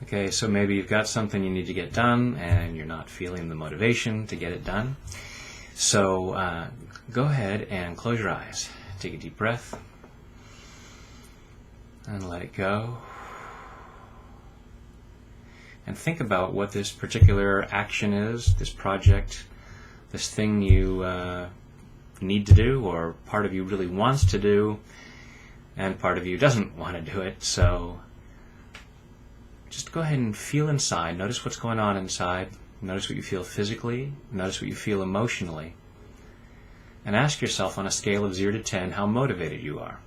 Okay, so maybe you've got something you need to get done and you're not feeling the motivation to get it done. So go ahead and close your eyes. Take a deep breath and let it go. And think about what this particular action is, this project, this thing you need to do, or part of you really wants to do, and part of you doesn't want to do it. So just go ahead and feel inside. Notice what's going on inside. Notice what you feel physically. Notice what you feel emotionally. And ask yourself on a scale of 0 to 10 how motivated you are.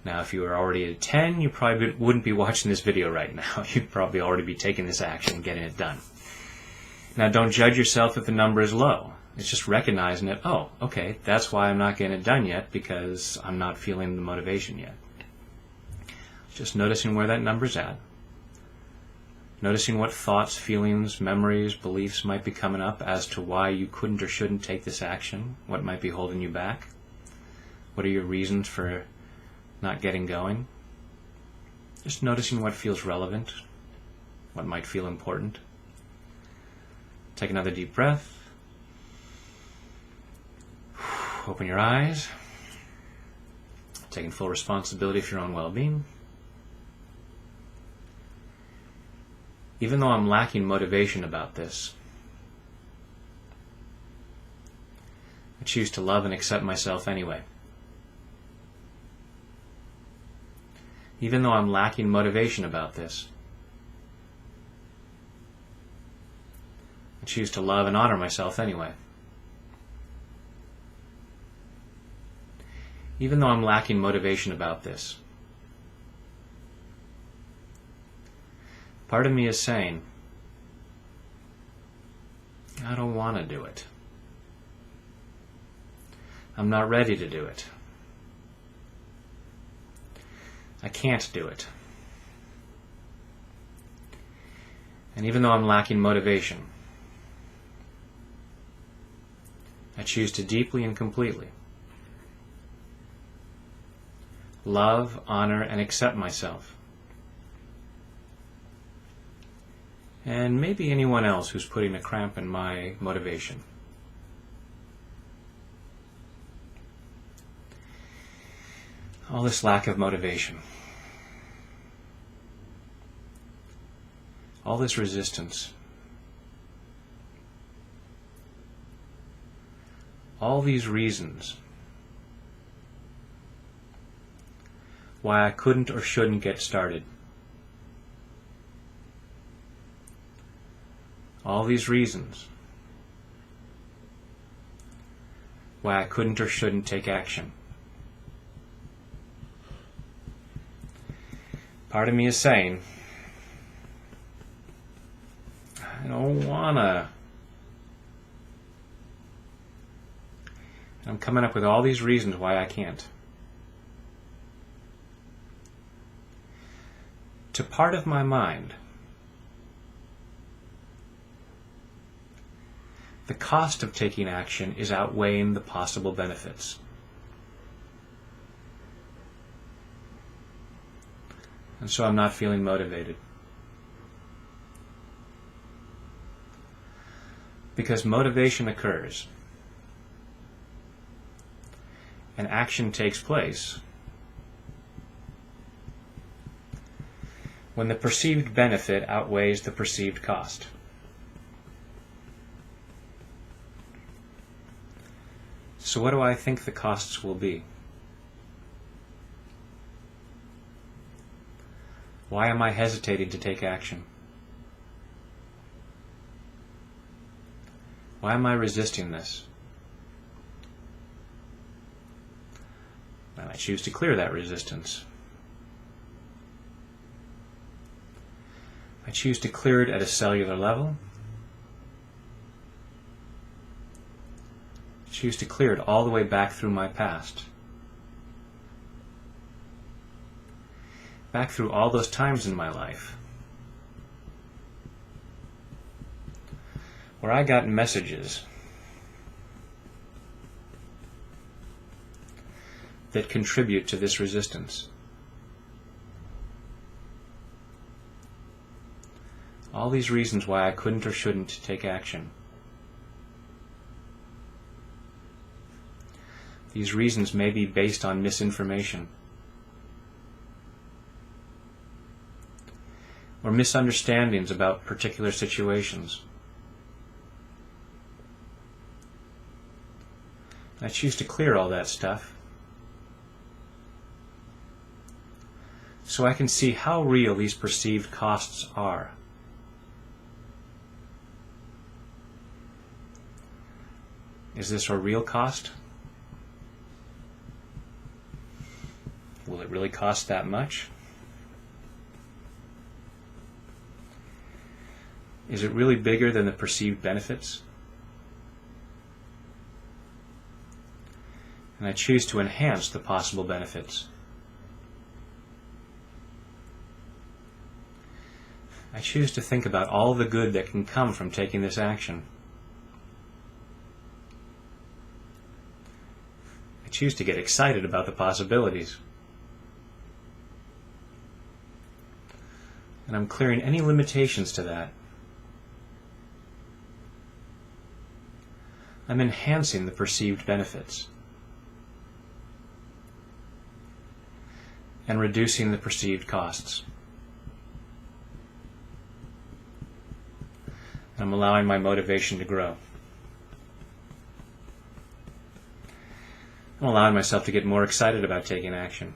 Now, if you were already at 10, you probably wouldn't be watching this video right now. You'd probably already be taking this action and getting it done. Now, don't judge yourself if the number is low. It's just recognizing it. Oh, okay, that's why I'm not getting it done yet, because I'm not feeling the motivation yet. Just noticing where that number's at. Noticing what thoughts, feelings, memories, beliefs might be coming up as to why you couldn't or shouldn't take this action. What might be holding you back? What are your reasons for not getting going? Just noticing what feels relevant, what might feel important. Take another deep breath. Open your eyes. Taking full responsibility for your own well-being. Even though I'm lacking motivation about this, I choose to love and accept myself anyway. Even though I'm lacking motivation about this, I choose to love and honor myself anyway. Even though I'm lacking motivation about this, part of me is saying, I don't want to do it. I'm not ready to do it. I can't do it. And even though I'm lacking motivation, I choose to deeply and completely love, honor, and accept myself. And maybe anyone else who's putting a cramp in my motivation. All this lack of motivation. All this resistance. All these reasons why I couldn't or shouldn't get started. All these reasons why I couldn't or shouldn't take action. Part of me is saying, I don't wanna. And I'm coming up with all these reasons why I can't. To part of my mind, the cost of taking action is outweighing the possible benefits. And so I'm not feeling motivated. Because motivation occurs, and action takes place when the perceived benefit outweighs the perceived cost. So what do I think the costs will be? Why am I hesitating to take action? Why am I resisting this? And I choose to clear that resistance. I choose to clear it at a cellular level. I choose to clear it all the way back through my past. Back through all those times in my life where I got messages that contribute to this resistance. All these reasons why I couldn't or shouldn't take action. These reasons may be based on misinformation or misunderstandings about particular situations. I choose to clear all that stuff so I can see how real these perceived costs are. Is this a real cost? Will it really cost that much? Is it really bigger than the perceived benefits? And I choose to enhance the possible benefits. I choose to think about all the good that can come from taking this action. I choose to get excited about the possibilities. And I'm clearing any limitations to that. I'm enhancing the perceived benefits and reducing the perceived costs. I'm allowing my motivation to grow. I'm allowing myself to get more excited about taking action.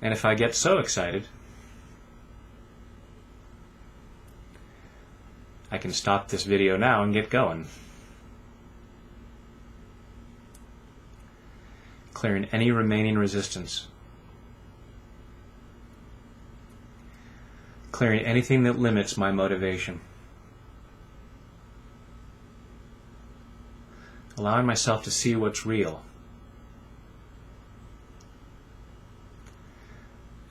And if I get so excited, I can stop this video now and get going. Clearing any remaining resistance. Clearing anything that limits my motivation. Allowing myself to see what's real.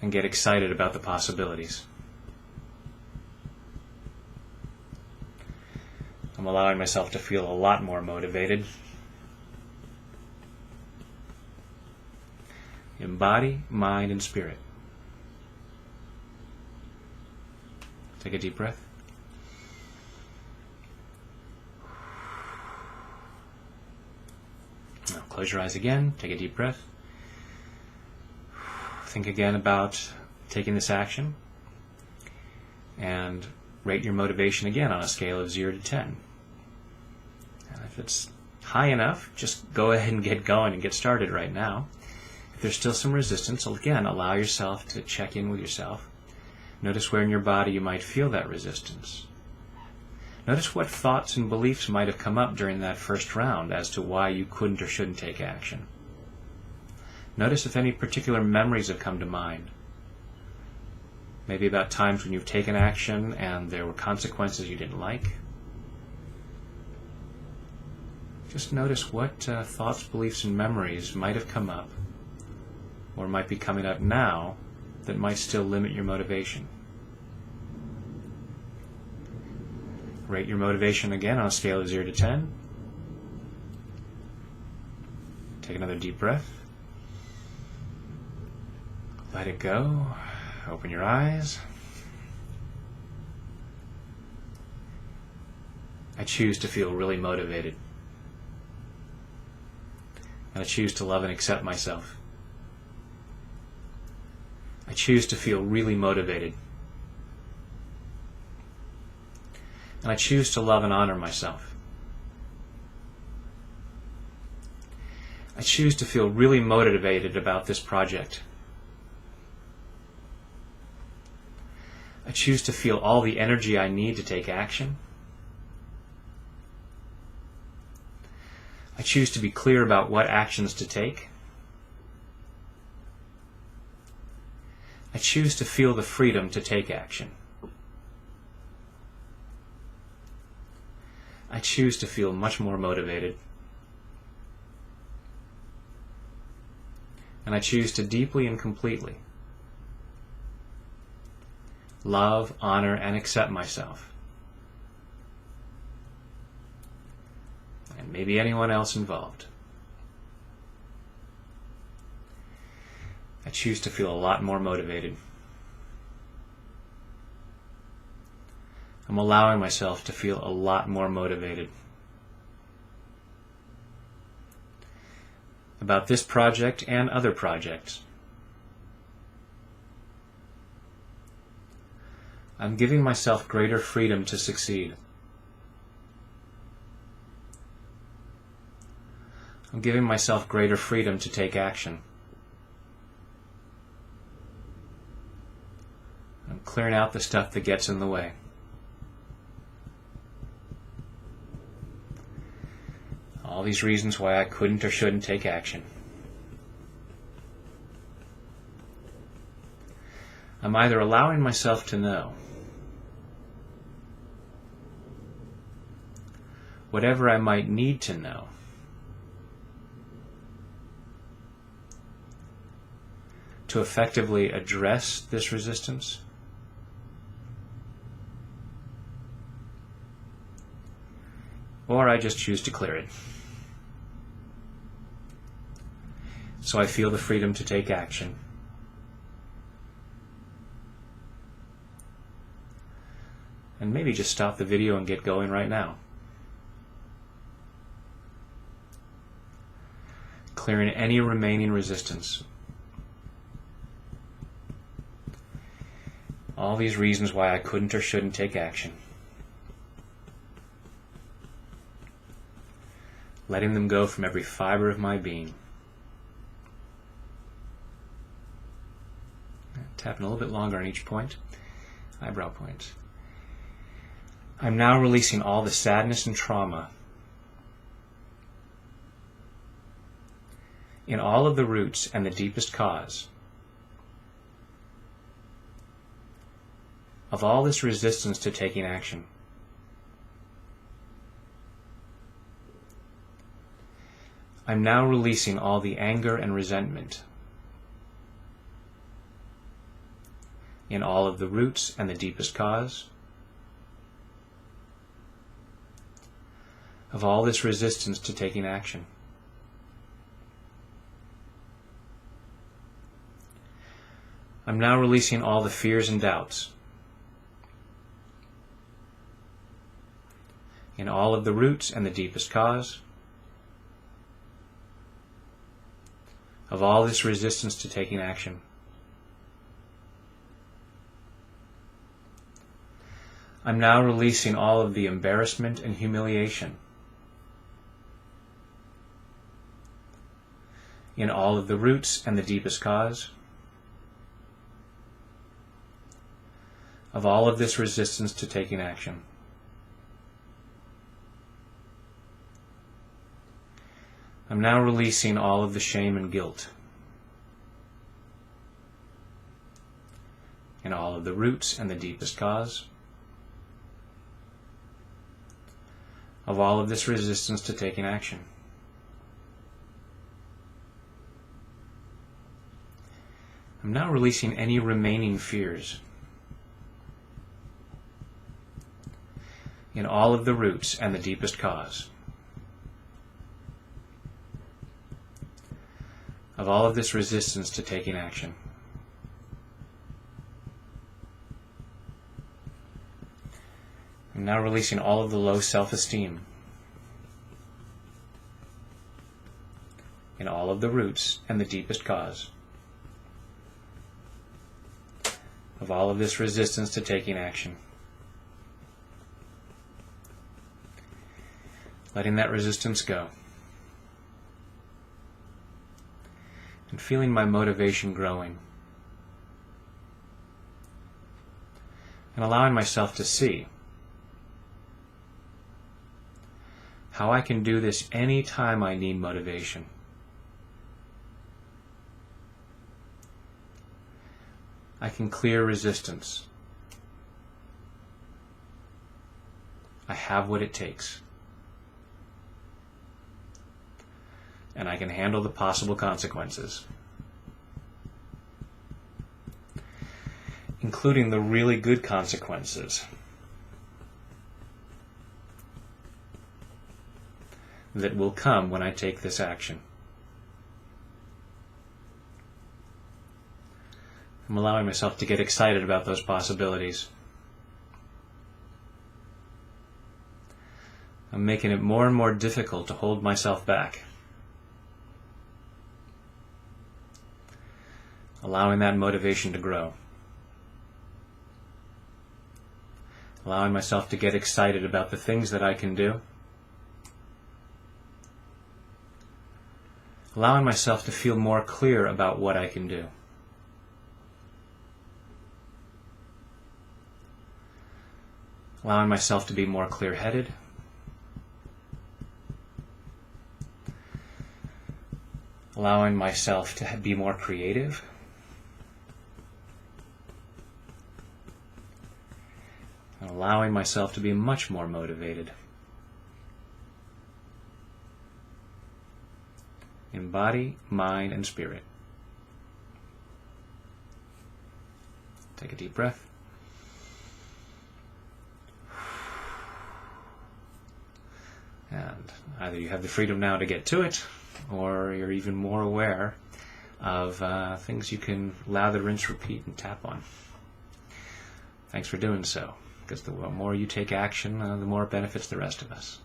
And get excited about the possibilities. I'm allowing myself to feel a lot more motivated. In body, mind, and spirit. Take a deep breath. Now close your eyes again. Take a deep breath. Think again about taking this action. And rate your motivation again on a scale of 0 to 10. And if it's high enough, just go ahead and get going and get started right now. If there's still some resistance, again, allow yourself to check in with yourself. Notice where in your body you might feel that resistance. Notice what thoughts and beliefs might have come up during that first round as to why you couldn't or shouldn't take action. Notice if any particular memories have come to mind. Maybe about times when you've taken action and there were consequences you didn't like. Just notice what thoughts, beliefs, and memories might have come up or might be coming up now that might still limit your motivation. Rate your motivation again on a scale of 0 to 10. Take another deep breath. Let it go. Open your eyes. I choose to feel really motivated. And I choose to love and accept myself. I choose to feel really motivated. And I choose to love and honor myself. I choose to feel really motivated about this project. I choose to feel all the energy I need to take action. I choose to be clear about what actions to take. I choose to feel the freedom to take action. I choose to feel much more motivated. And I choose to deeply and completely love, honor, and accept myself. And maybe anyone else involved. I choose to feel a lot more motivated. I'm allowing myself to feel a lot more motivated. About this project and other projects. I'm giving myself greater freedom to succeed. I'm giving myself greater freedom to take action. I'm clearing out the stuff that gets in the way. All these reasons why I couldn't or shouldn't take action. I'm either allowing myself to know whatever I might need to know, to effectively address this resistance, or I just choose to clear it. So I feel the freedom to take action. And maybe just stop the video and get going right now. Clearing any remaining resistance. All these reasons why I couldn't or shouldn't take action. Letting them go from every fiber of my being. Tapping a little bit longer on each point. Eyebrow point. I'm now releasing all the sadness and trauma in all of the roots and the deepest cause of all this resistance to taking action. I'm now releasing all the anger and resentment in all of the roots and the deepest cause of all this resistance to taking action. I'm now releasing all the fears and doubts in all of the roots and the deepest cause of all this resistance to taking action. I'm now releasing all of the embarrassment and humiliation in all of the roots and the deepest cause of all of this resistance to taking action. I'm now releasing all of the shame and guilt in all of the roots and the deepest cause of all of this resistance to taking action. I'm now releasing any remaining fears in all of the roots and the deepest cause of all of this resistance to taking action. I'm now releasing all of the low self-esteem in all of the roots and the deepest cause of all of this resistance to taking action. Letting that resistance go. And feeling my motivation growing. And allowing myself to see how I can do this any time I need motivation. I can clear resistance. I have what it takes. And I can handle the possible consequences, including the really good consequences that will come when I take this action. I'm allowing myself to get excited about those possibilities. I'm making it more and more difficult to hold myself back. Allowing that motivation to grow. Allowing myself to get excited about the things that I can do. Allowing myself to feel more clear about what I can do. Allowing myself to be more clear-headed. Allowing myself to be more creative. And allowing myself to be much more motivated. In body, mind, and spirit. Take a deep breath. And either you have the freedom now to get to it, or you're even more aware of things you can lather, rinse, repeat, and tap on. Thanks for doing so, because the more you take action, the more it benefits the rest of us.